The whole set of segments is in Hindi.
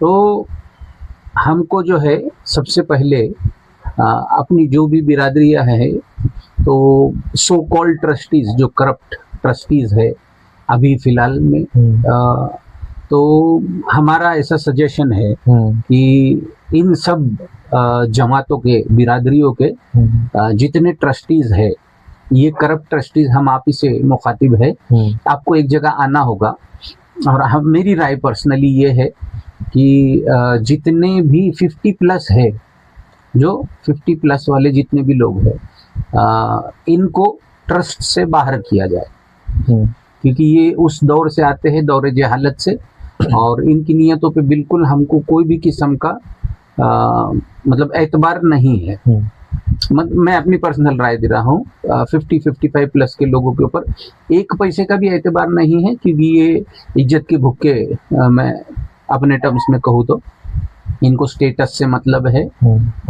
तो हमको जो है सबसे पहले अपनी जो भी बिरादरियाँ है, तो सो कॉल्ड ट्रस्टीज, जो करप्ट ट्रस्टीज है अभी फिलहाल में, तो हमारा ऐसा सजेशन है कि इन सब जमातों के, बिरादरियों के जितने ट्रस्टीज है, ये करप्ट ट्रस्टीज हम आप ही से मुखातिब है, आपको एक जगह आना होगा। और हम, मेरी राय पर्सनली ये है कि जितने भी 50 प्लस है, जो 50 प्लस वाले जितने भी लोग हैं, इनको ट्रस्ट से बाहर किया जाए, क्योंकि ये उस दौर से आते हैं, दौरे जहालत से, और इनकी नियतों पे बिल्कुल हमको कोई भी किस्म का मतलब एतबार नहीं है। मैं अपनी पर्सनल राय दे रहा हूँ, 50-55 प्लस के लोगों के ऊपर एक पैसे का भी एतबार नहीं है, क्योंकि ये इज्जत के भुक्के, मैं अपने टर्म्स में कहूँ तो इनको स्टेटस से मतलब है,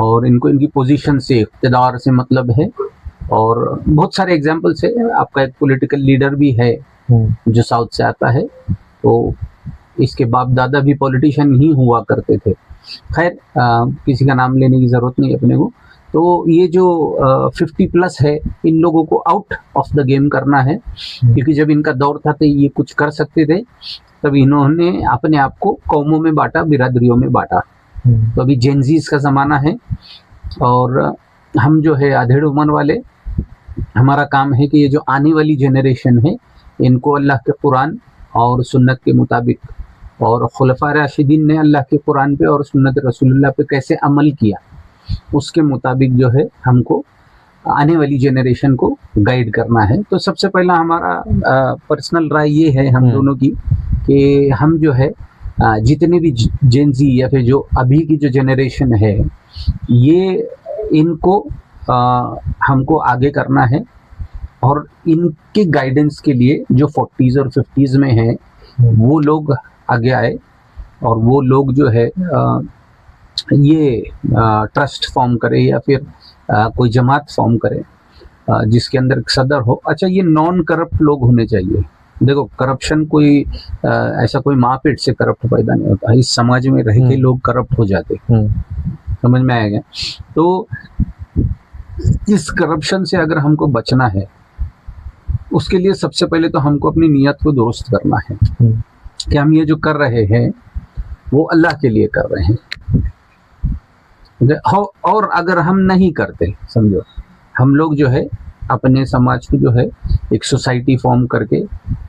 और इनको इनकी पोजीशन से, इक़्तिदार से मतलब है। और बहुत सारे एग्जाम्पल्स है, आपका एक पॉलिटिकल लीडर भी है जो साउथ से आता है, तो इसके बाप दादा भी पॉलिटिशियन ही हुआ करते थे। खैर, किसी का नाम लेने की ज़रूरत नहीं अपने को। तो ये जो 50 प्लस है, इन लोगों को आउट ऑफ द गेम करना है, क्योंकि जब इनका दौर था तो ये कुछ कर सकते थे, तब इन्होंने अपने आप को कौमों में बांटा, बिरादरियों में बांटा। तो अभी जेनजीज का ज़माना है, और हम जो है अधेड़ उम्र वाले, हमारा काम है कि ये जो आने वाली जनरेशन है, इनको अल्लाह के कुरान और सुन्नत के मुताबिक, और खुलफा राशिदीन ने अल्लाह के कुरान पे और सुन्नत रसूलुल्लाह पे कैसे अमल किया, उसके मुताबिक जो है हमको आने वाली जनरेशन को गाइड करना है। तो सबसे पहला हमारा पर्सनल राय ये है हम दोनों की, कि हम जो है जितने भी जेनजी या फिर जो अभी की जो जनरेशन है, ये इनको हमको आगे करना है, और इनके गाइडेंस के लिए जो 40s और 50s में हैं, वो लोग आगे आए, और वो लोग जो है ये ट्रस्ट फॉर्म करे, या फिर कोई जमात फॉर्म करे जिसके अंदर एक सदर हो। अच्छा, ये नॉन करप्ट लोग होने चाहिए। देखो, करप्शन कोई ऐसा कोई मारपीट से करप्ट पैदा नहीं होता, इस समाज में रह के लोग करप्ट हो जाते, समझ में आएगा। तो इस करप्शन से अगर हमको बचना है, उसके लिए सबसे पहले तो हमको अपनी नीयत को दुरुस्त करना है कि हम ये जो कर रहे हैं वो अल्लाह के लिए कर रहे हैं। और अगर हम नहीं करते, समझो हम लोग जो है अपने समाज को जो है एक सोसाइटी फॉर्म करके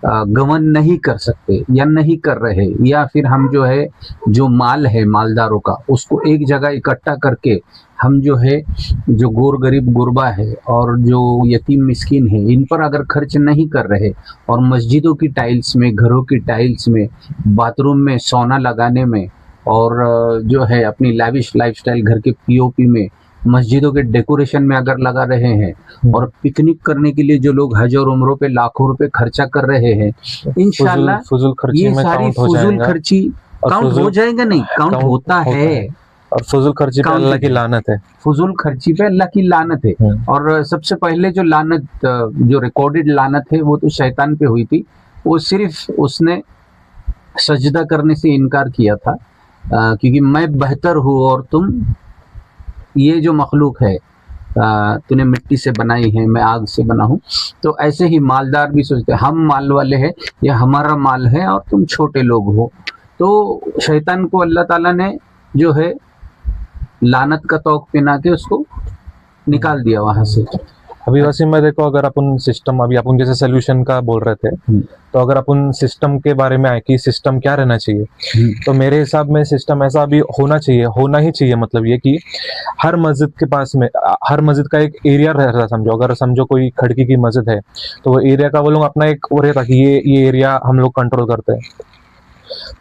गवर्न नहीं कर सकते, या नहीं कर रहे, या फिर हम जो है जो माल है मालदारों का, उसको एक जगह इकट्ठा करके हम जो है जो गोर गरीब गुरबा है और जो यतीम मिस्किन है, इन पर अगर खर्च नहीं कर रहे, और मस्जिदों की टाइल्स में, घरों की टाइल्स में, बाथरूम में सोना लगाने में, और जो है अपनी लाविश लाइफस्टाइल घर के पीओपी में, मस्जिदों के डेकोरेशन में अगर लगा रहे हैं, और पिकनिक करने के लिए जो लोग हज और उम्रों पे लाखों रुपए खर्चा कर रहे हैं, इंशाल्लाह ये सारी फुजूल खर्ची काउंट हो जाएगा, नहीं काउंट होता है। और फुजूल खर्ची पे अल्लाह की लानत है, फुजूल खर्ची पे अल्लाह की लानत है। और सबसे पहले जो लानत, जो रिकॉर्डेड लानत है, वो तो शैतान पे हुई थी। वो सिर्फ उसने सजदा करने से इनकार किया था, क्योंकि मैं बेहतर हूँ और तुम, ये जो मखलूक है तूने मिट्टी से बनाई है, मैं आग से बना हूँ। तो ऐसे ही मालदार भी सोचते, हम माल वाले हैं, या हमारा माल है और तुम छोटे लोग हो। तो शैतान को अल्लाह ताला ने जो है लानत का तौक पहना के उसको निकाल दिया वहां से। अभी वैसे मैं देखो, अगर अपन सिस्टम, अभी अपन जैसे सोल्यूशन का बोल रहे थे, तो अगर अपन सिस्टम के बारे में आए कि सिस्टम क्या रहना चाहिए, तो मेरे हिसाब में सिस्टम ऐसा भी होना चाहिए, होना ही चाहिए। मतलब ये कि हर मस्जिद के पास में, हर मस्जिद का एक एरिया रहता, समझो अगर समझो कोई खड़की की मस्जिद है, तो वो एरिया का वो लोग अपना एक वो रहता कि ये एरिया हम लोग कंट्रोल करते हैं।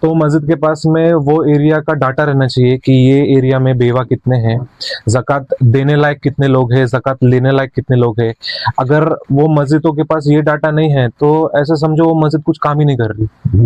तो मस्जिद के पास में वो एरिया का डाटा रहना चाहिए कि ये एरिया में बेवा कितने हैं, ज़कात देने लायक कितने लोग हैं, ज़कात लेने लायक कितने लोग हैं। अगर वो मस्जिदों के पास ये डाटा नहीं है, तो ऐसा समझो वो मस्जिद कुछ काम ही नहीं कर रही।